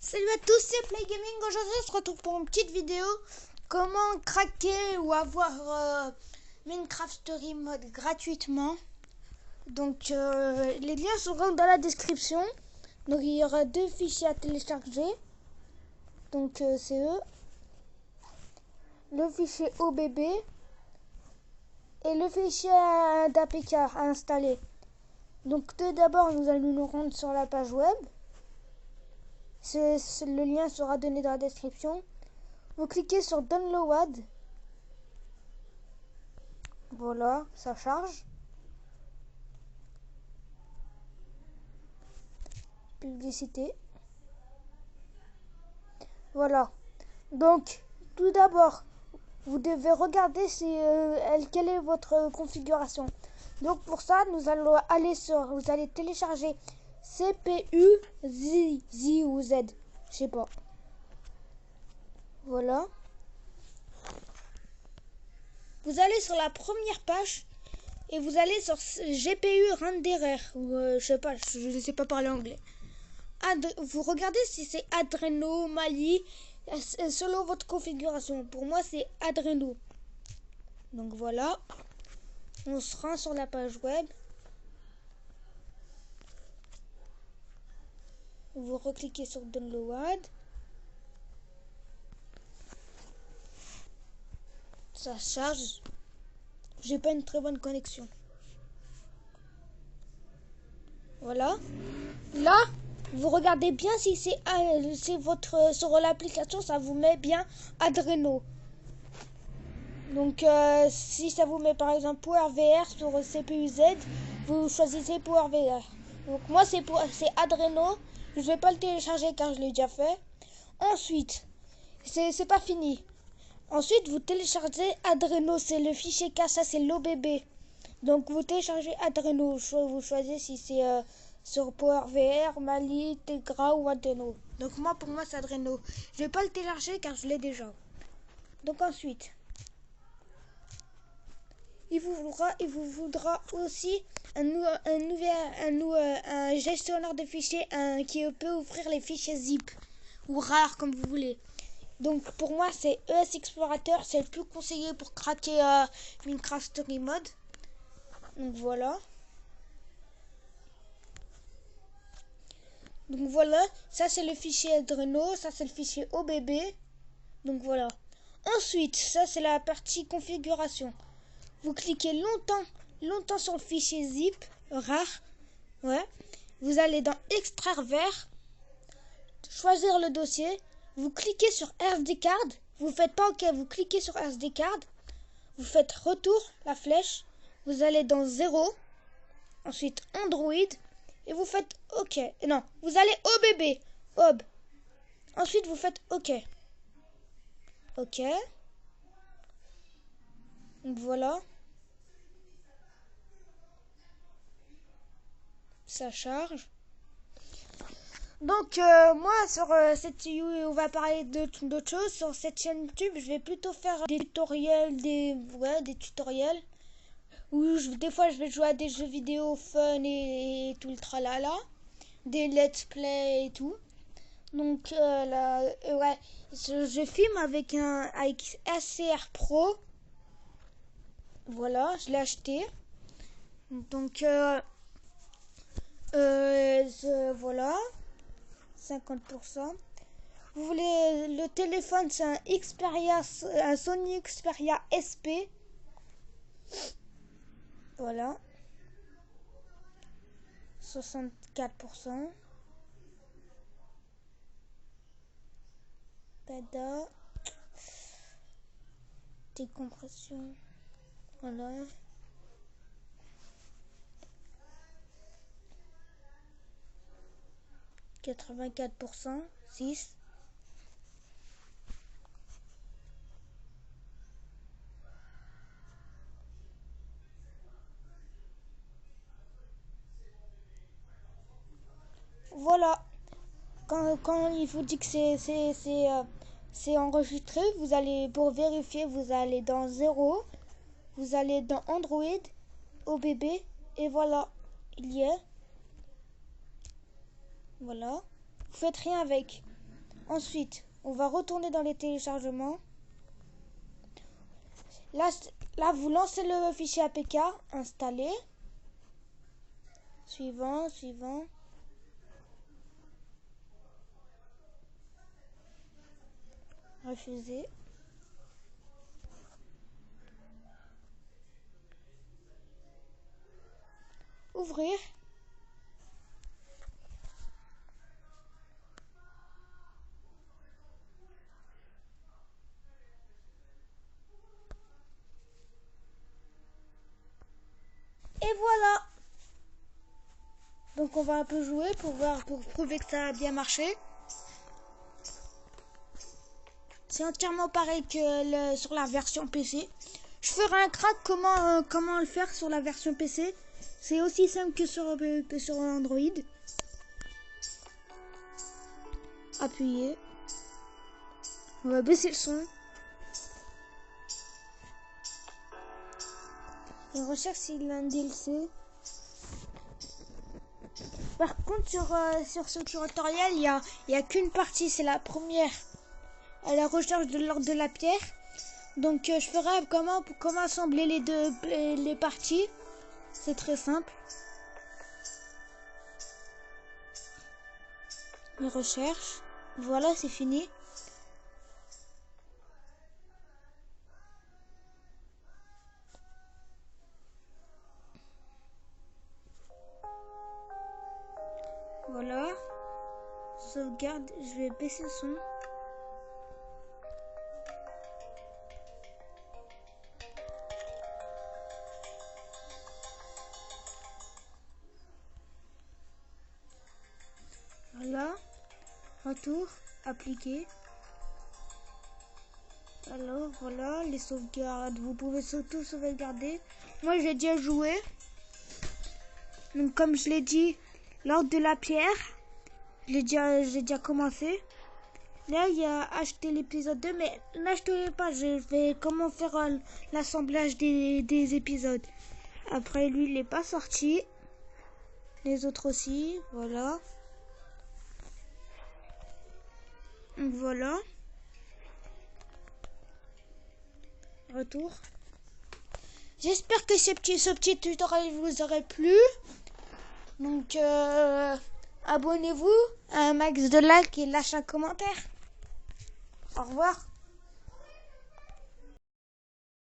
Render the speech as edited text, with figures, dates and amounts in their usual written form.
Salut à tous, c'est Play Gaming. Aujourd'hui, on se retrouve pour une petite vidéo. Comment craquer ou avoir Minecraft Story Mode gratuitement. Donc, les liens seront dans la description. Donc, il y aura 2 fichiers à télécharger. Donc, c'est eux. Le fichier OBB et le fichier d'APK à installer. Donc, tout d'abord, nous allons nous rendre sur la page web. Le lien sera donné dans la description. Vous cliquez sur Download. Voilà, ça charge. Publicité. Voilà. Donc, tout d'abord, vous devez regarder quelle est votre configuration. Donc, pour ça, nous allons aller vous allez télécharger CPU Z ou Z. Je sais pas. Voilà. Vous allez sur la première page et vous allez sur GPU Renderer. Ou je sais pas parler anglais. Vous regardez si c'est Adreno, Mali, selon votre configuration. Pour moi, c'est Adreno. Donc voilà. On se rend sur la page web. Vous recliquez sur Download. Ça charge. J'ai pas une très bonne connexion. Voilà. Là, vous regardez bien si c'est votre sur l'application, ça vous met bien Adreno. Donc si ça vous met par exemple PowerVR sur CPU Z, vous choisissez PowerVR. Donc moi c'est Adreno. Je vais pas le télécharger car je l'ai déjà fait. Ensuite, c'est pas fini. Ensuite, vous téléchargez Adreno, c'est le fichier K, ça c'est l'OBB. Donc vous téléchargez Adreno, vous choisissez si c'est sur PowerVR, Mali, Tegra ou Adreno. Donc pour moi c'est Adreno. Je vais pas le télécharger car je l'ai déjà. Donc ensuite, il vous voudra aussi un gestionnaire de fichiers qui peut ouvrir les fichiers zip ou rares comme vous voulez. Donc pour moi c'est ES Explorator, c'est le plus conseillé pour craquer Minecraft Story Mode. Donc voilà. Donc voilà, ça c'est le fichier Adreno, ça c'est le fichier OBB. Donc voilà. Ensuite, ça c'est la partie configuration. Vous cliquez longtemps sur le fichier zip rare. Ouais. Vous allez dans extraire vers, choisir le dossier. Vous cliquez sur SD card. Vous faites pas OK. Vous cliquez sur SD card. Vous faites retour, la flèche. Vous allez dans 0. Ensuite Android. Et vous faites OK. Non, vous allez OBB. OB. Ensuite vous faites OK. OK. Donc voilà. Ça charge. Donc moi sur on va parler d'autres choses sur cette chaîne YouTube. Je vais plutôt faire des tutoriels, des tutoriels où des fois je vais jouer à des jeux vidéo fun et tout le tralala, des let's play et tout. Donc je filme avec SCR Pro. Voilà, je l'ai acheté. Donc voilà. 50%. Vous voulez le téléphone, c'est un Sony Xperia SP. Voilà. 64%. Tada. Décompression. Voilà. « 84%, 6. Voilà. Quand il vous dit que c'est enregistré, vous allez, pour vérifier, vous allez dans 0, vous allez dans Android, OBB, et voilà, il y est. Voilà. Vous faites rien avec. Ensuite, on va retourner dans les téléchargements. Là, vous lancez le fichier APK, installer. Suivant. Refuser. Ouvrir. Et voilà. Donc on va un peu jouer pour prouver que ça a bien marché. C'est entièrement pareil que sur la version PC. Je ferai un crack comment le faire sur la version PC. C'est aussi simple que sur Android. Appuyez. On va baisser le son. Et recherche s'il a un DLC. Par contre sur ce tutoriel il y a qu'une partie, c'est la première. À la recherche de l'ordre de la pierre. Donc je ferai comment assembler les parties. C'est très simple. Les recherches. Voilà, c'est fini. Voilà. Sauvegarde. Je vais baisser le son. Voilà. Retour. Appliquer. Alors voilà les sauvegardes. Vous pouvez tout sauvegarder. Moi j'ai déjà joué. Donc comme je l'ai dit, l'ordre de la pierre. J'ai déjà commencé. Là il y a acheter l'épisode 2. Mais n'achetez pas. Je vais comment faire l'assemblage des épisodes. Après lui il n'est pas sorti. Les autres aussi. Voilà. Donc voilà. Retour. J'espère que ce petit tutoriel vous aurait plu. Donc abonnez-vous, un max de likes et lâchez un commentaire. Au revoir.